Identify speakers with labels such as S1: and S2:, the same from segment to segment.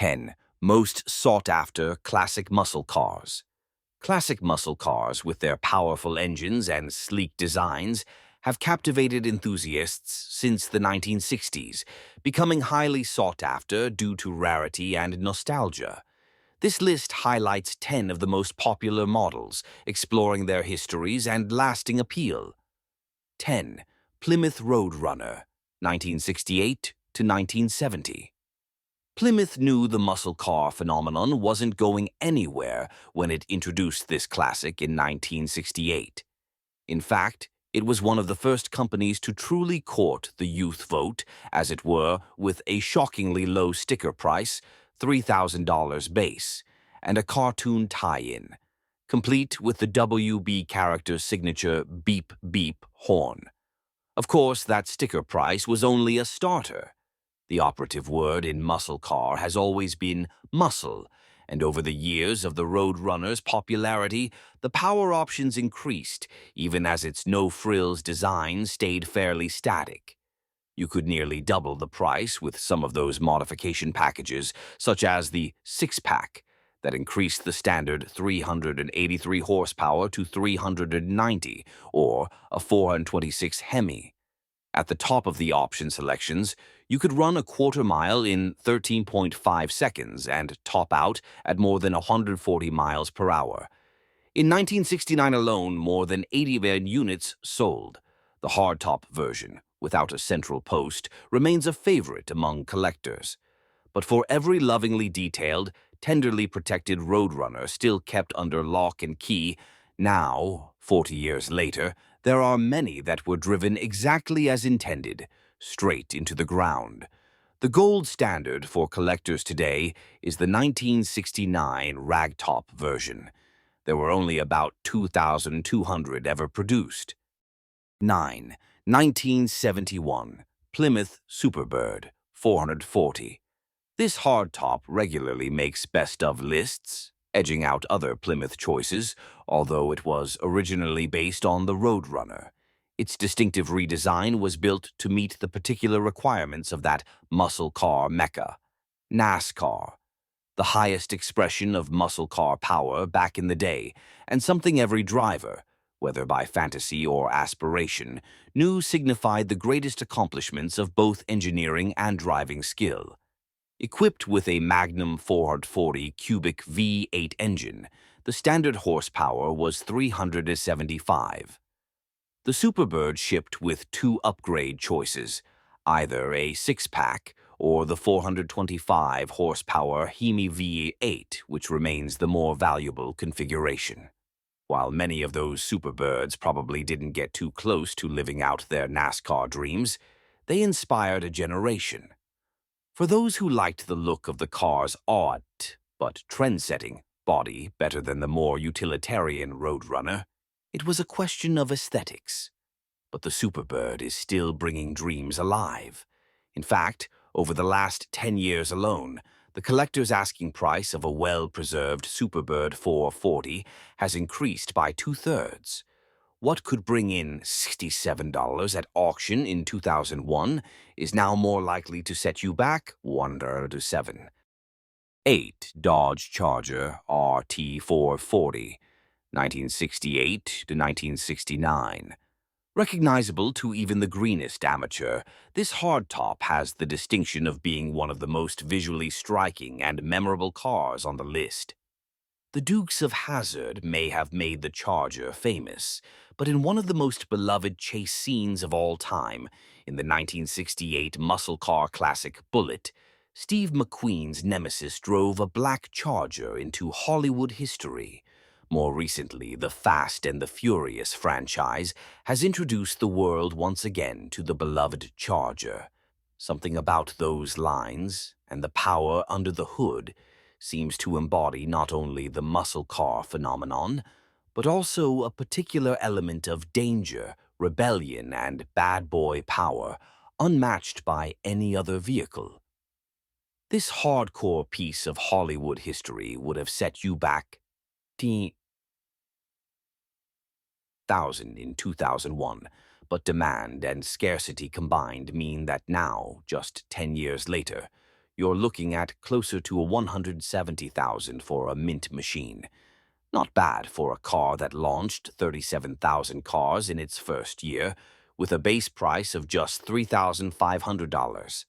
S1: 10. Most sought-after classic muscle cars. Classic muscle cars, with their powerful engines and sleek designs, have captivated enthusiasts since the 1960s, becoming highly sought after due to rarity and nostalgia. This list highlights 10 of the most popular models, exploring their histories and lasting appeal. 10. Plymouth Road Runner, 1968 to 1970. Plymouth knew the muscle car phenomenon wasn't going anywhere when it introduced this classic in 1968. In fact, it was one of the first companies to truly court the youth vote, as it were, with a shockingly low sticker price, $3,000 base, and a cartoon tie-in, complete with the WB character's signature beep beep horn. Of course, that sticker price was only a starter. The operative word in muscle car has always been muscle, and over the years of the Road Runner's popularity, the power options increased, even as its no-frills design stayed fairly static. You could nearly double the price with some of those modification packages, such as the six-pack, that increased the standard 383 horsepower to 390, or a 426 Hemi. At the top of the option selections, you could run a quarter mile in 13.5 seconds and top out at more than 140 miles per hour. In 1969 alone, more than 80 million units sold. The hardtop version, without a central post, remains a favorite among collectors. But for every lovingly detailed, tenderly protected Roadrunner still kept under lock and key, now, 40 years later, there are many that were driven exactly as intended, straight into the ground. The gold standard for collectors today is the 1969 ragtop version. There were only about 2,200 ever produced. 9. 1971 Plymouth Superbird 440. This hardtop regularly makes best-of lists, edging out other Plymouth choices, although it was originally based on the Road Runner. Its distinctive redesign was built to meet the particular requirements of that muscle car mecca, NASCAR, the highest expression of muscle car power back in the day, and something every driver, whether by fantasy or aspiration, knew signified the greatest accomplishments of both engineering and driving skill. Equipped with a Magnum 440 cubic V8 engine, the standard horsepower was 375. The Superbird shipped with two upgrade choices, either a six-pack or the 425 horsepower Hemi V8, which remains the more valuable configuration. While many of those Superbirds probably didn't get too close to living out their NASCAR dreams, they inspired a generation. For those who liked the look of the car's odd, but trend-setting, body better than the more utilitarian Road Runner, it was a question of aesthetics. But the Superbird is still bringing dreams alive. In fact, over the last 10 years alone, the collector's asking price of a well-preserved Superbird 440 has increased by two-thirds. What could bring in $67 at auction in 2001 is now more likely to set you back $1 to $7. 8. Dodge Charger RT440, 1968 to 1969. Recognizable to even the greenest amateur, this hardtop has the distinction of being one of the most visually striking and memorable cars on the list. The Dukes of Hazzard may have made the Charger famous, but in one of the most beloved chase scenes of all time, in the 1968 muscle car classic Bullitt, Steve McQueen's nemesis drove a black Charger into Hollywood history. More recently, the Fast and the Furious franchise has introduced the world once again to the beloved Charger. Something about those lines, and the power under the hood, seems to embody not only the muscle car phenomenon, but also a particular element of danger, rebellion, and bad boy power unmatched by any other vehicle. This hardcore piece of Hollywood history would have set you back 10,000 in 2001, but demand and scarcity combined mean that now, just 10 years later, you're looking at closer to a $170,000 for a mint machine. Not bad for a car that launched 37,000 cars in its first year, with a base price of just $3,500.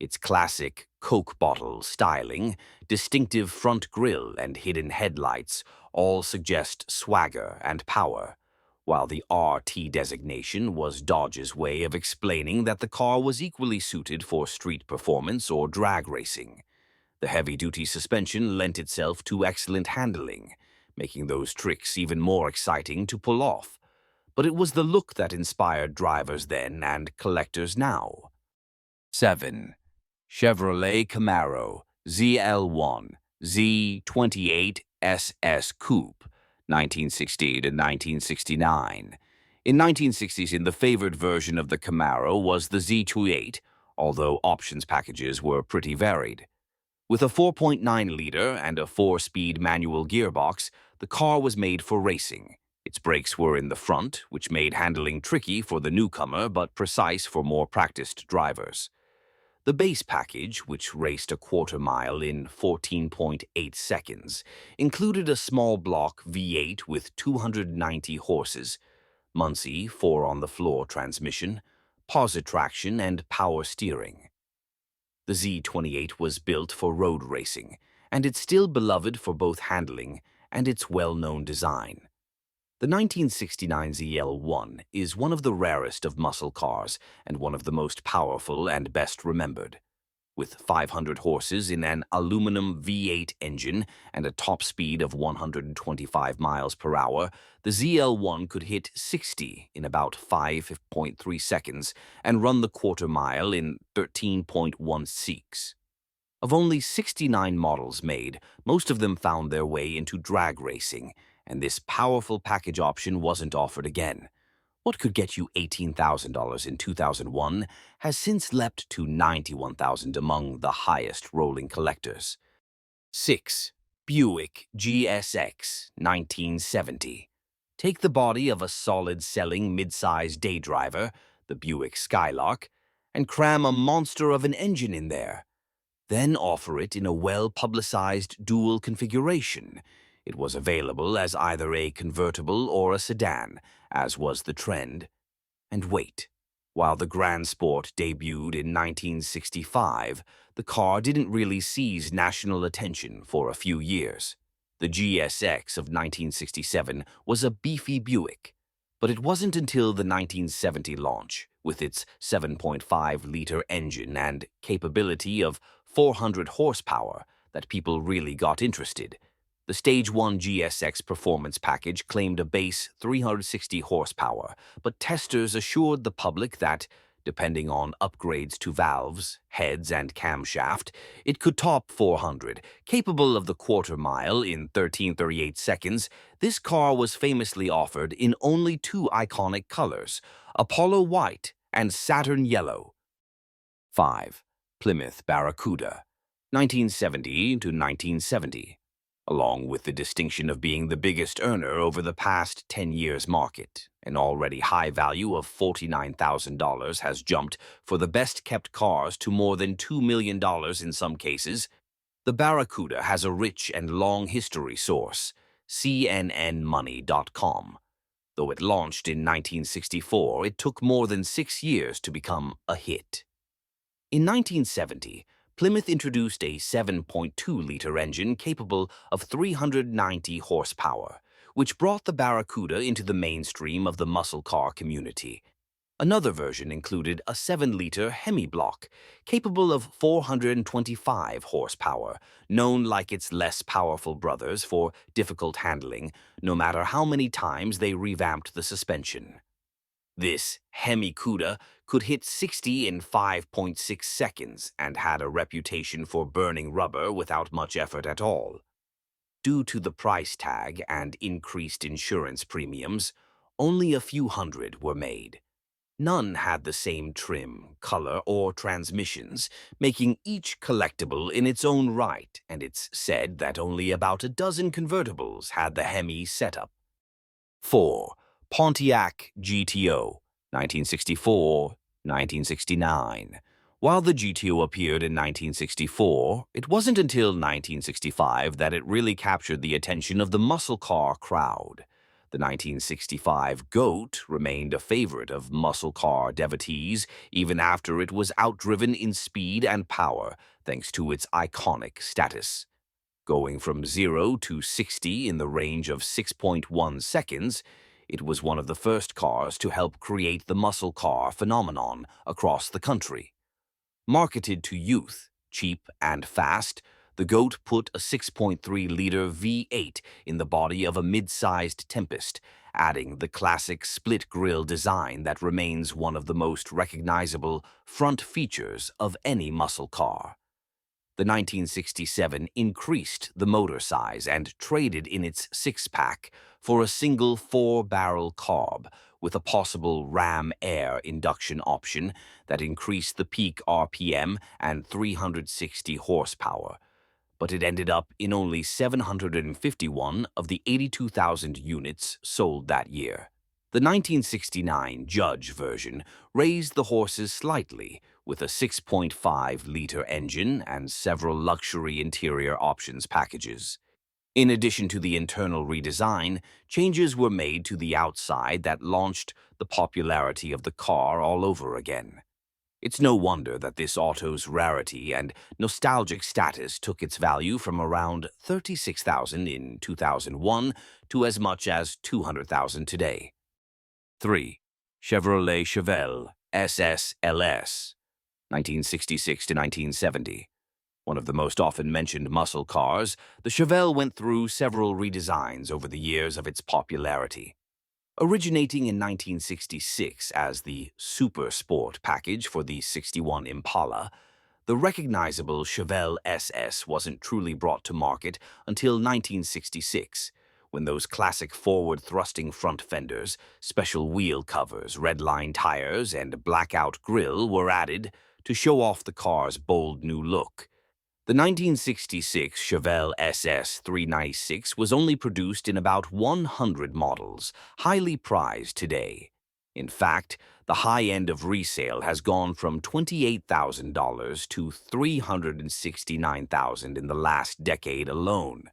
S1: Its classic Coke bottle styling, distinctive front grille, and hidden headlights all suggest swagger and power, while the RT designation was Dodge's way of explaining that the car was equally suited for street performance or drag racing. The heavy-duty suspension lent itself to excellent handling, making those tricks even more exciting to pull off. But it was the look that inspired drivers then and collectors now. 7. Chevrolet Camaro ZL1 Z28 SS Coupe, 1960 to 1969. In 1960s, the favored version of the Camaro was the Z28, although options packages were pretty varied. With a 4.9-liter and a 4-speed manual gearbox, the car was made for racing. Its brakes were in the front, which made handling tricky for the newcomer but precise for more practiced drivers. The base package, which raced a quarter mile in 14.8 seconds, included a small block V8 with 290 horses, Muncie 4-on-the-floor transmission, posit traction, and power steering. The Z28 was built for road racing, and it's still beloved for both handling and its well-known design. The 1969 ZL1 is one of the rarest of muscle cars and one of the most powerful and best remembered. With 500 horses in an aluminum V8 engine and a top speed of 125 miles per hour, the ZL1 could hit 60 in about 5.3 seconds and run the quarter mile in 13.16. Of only 69 models made, most of them found their way into drag racing, and this powerful package option wasn't offered again. What could get you $18,000 in 2001 has since leapt to $91,000 among the highest rolling collectors. 6. Buick GSX 1970. Take the body of a solid-selling mid-size day driver, the Buick Skylark, and cram a monster of an engine in there. Then offer it in a well-publicized dual configuration. It was available as either a convertible or a sedan, as was the trend. And wait, while the Grand Sport debuted in 1965, the car didn't really seize national attention for a few years. The GSX of 1967 was a beefy Buick, but it wasn't until the 1970 launch, with its 7.5-liter engine and capability of 400 horsepower, that people really got interested. The Stage 1 GSX performance package claimed a base 360 horsepower, but testers assured the public that, depending on upgrades to valves, heads, and camshaft, it could top 400. Capable of the quarter mile in 13.38 seconds, this car was famously offered in only two iconic colors, Apollo White and Saturn Yellow. 5. Plymouth Barracuda, 1970 to 1970. Along with the distinction of being the biggest earner over the past 10 years market, an already high value of $49,000 has jumped for the best-kept cars to more than $2 million in some cases. The Barracuda has a rich and long history source, cnnmoney.com. Though it launched in 1964, it took more than 6 years to become a hit. In 1970, Plymouth introduced a 7.2-liter engine capable of 390 horsepower, which brought the Barracuda into the mainstream of the muscle car community. Another version included a 7-liter Hemi-block, capable of 425 horsepower, known like its less powerful brothers for difficult handling, no matter how many times they revamped the suspension. This Hemi-Cuda could hit 60 in 5.6 seconds and had a reputation for burning rubber without much effort at all. Due to the price tag and increased insurance premiums, only a few hundred were made. None had the same trim, color, or transmissions, making each collectible in its own right, and it's said that only about a dozen convertibles had the Hemi setup. 4. Pontiac GTO, 1964-1969. While the GTO appeared in 1964, it wasn't until 1965 that it really captured the attention of the muscle car crowd. The 1965 GOAT remained a favorite of muscle car devotees even after it was outdriven in speed and power thanks to its iconic status. Going from 0 to 60 in the range of 6.1 seconds, it was one of the first cars to help create the muscle car phenomenon across the country. Marketed to youth, cheap and fast, the GOAT put a 6.3-liter V8 in the body of a mid-sized Tempest, adding the classic split-grille design that remains one of the most recognizable front features of any muscle car. The 1967 increased the motor size and traded in its six-pack for a single four-barrel carb with a possible ram air induction option that increased the peak RPM and 360 horsepower, but it ended up in only 751 of the 82,000 units sold that year. The 1969 Judge version raised the horses slightly with a 6.5-liter engine and several luxury interior options packages. In addition to the internal redesign, changes were made to the outside that launched the popularity of the car all over again. It's no wonder that this auto's rarity and nostalgic status took its value from around $36,000 in 2001 to as much as $200,000 today. 3. Chevrolet Chevelle SSLS, 1966 to 1970. One of the most often mentioned muscle cars, the Chevelle went through several redesigns over the years of its popularity. Originating in 1966 as the Super Sport package for the 61 Impala, the recognizable Chevelle SS wasn't truly brought to market until 1966, when those classic forward-thrusting front fenders, special wheel covers, red-line tires, and blackout grille were added to show off the car's bold new look. The 1966 Chevelle SS 396 was only produced in about 100 models, highly prized today. In fact, the high end of resale has gone from $28,000 to $369,000 in the last decade alone.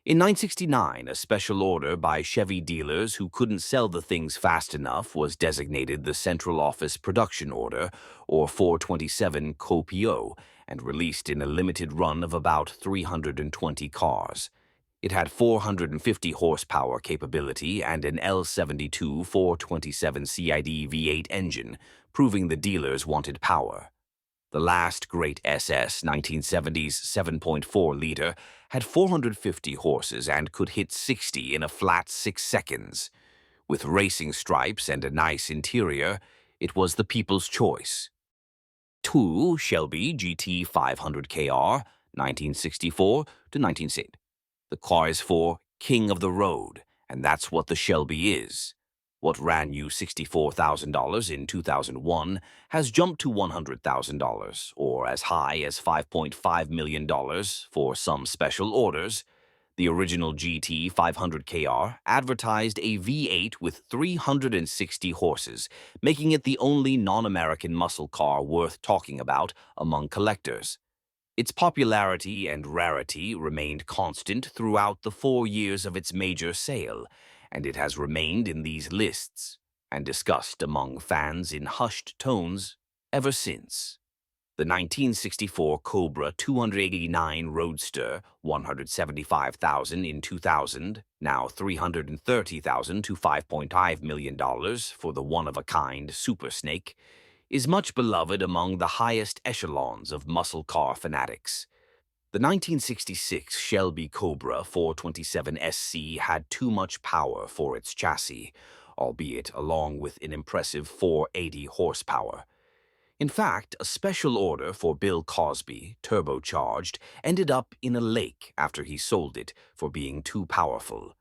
S1: In 1969, a special order by Chevy dealers who couldn't sell the things fast enough was designated the Central Office Production Order, or 427 COPO, and released in a limited run of about 320 cars. It had 450 horsepower capability and an L72 427 CID V8 engine, proving the dealers wanted power. The last great SS 1970's 7.4-liter had 450 horses and could hit 60 in a flat 6 seconds. With racing stripes and a nice interior, it was the people's choice. 2. Shelby GT 500KR, 1964 to 1960. The car is for King of the Road, and that's what the Shelby is. What ran you $64,000 in 2001 has jumped to $100,000, or as high as $5.5 million for some special orders. The original GT 500KR advertised a V8 with 360 horses, making it the only non-American muscle car worth talking about among collectors. Its popularity and rarity remained constant throughout the 4 years of its major sale, and it has remained in these lists and discussed among fans in hushed tones ever since. The 1964 Cobra 289 Roadster, $175,000 in 2000, now $330,000 to $5.5 million for the one-of-a-kind Super Snake, is much beloved among the highest echelons of muscle car fanatics. The 1966 Shelby Cobra 427 SC had too much power for its chassis, albeit along with an impressive 480 horsepower. In fact, a special order for Bill Cosby, turbocharged, ended up in a lake after he sold it for being too powerful.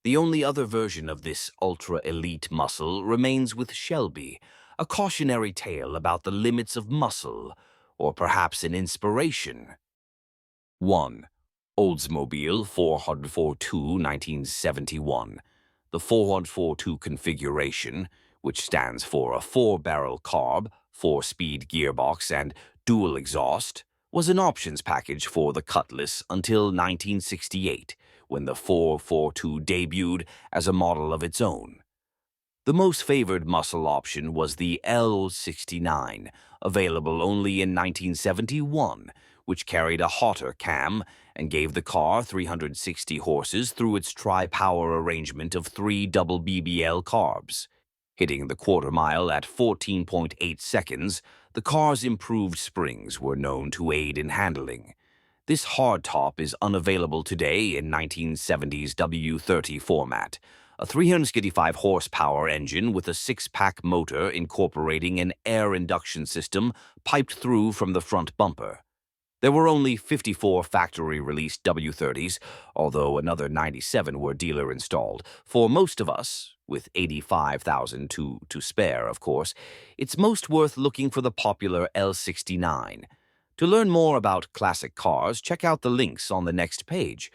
S1: The only other version of this ultra-elite muscle remains with Shelby, a cautionary tale about the limits of muscle, or perhaps an inspiration. 1. Oldsmobile 442 1971. The 442 configuration, which stands for a four-barrel carb, four-speed gearbox, and dual exhaust, was an options package for the Cutlass until 1968, when the 442 debuted as a model of its own. The most favored muscle option was the L69, available only in 1971, which carried a hotter cam and gave the car 360 horses through its tri-power arrangement of three double BBL carbs. Hitting the quarter mile at 14.8 seconds, the car's improved springs were known to aid in handling. This hardtop is unavailable today in 1970s W30 format, a 385 horsepower engine with a six-pack motor incorporating an air induction system piped through from the front bumper. There were only 54 factory-released W30s, although another 97 were dealer-installed. For most of us, with 85,000 to spare, of course, it's most worth looking for the popular L69. To learn more about classic cars, check out the links on the next page.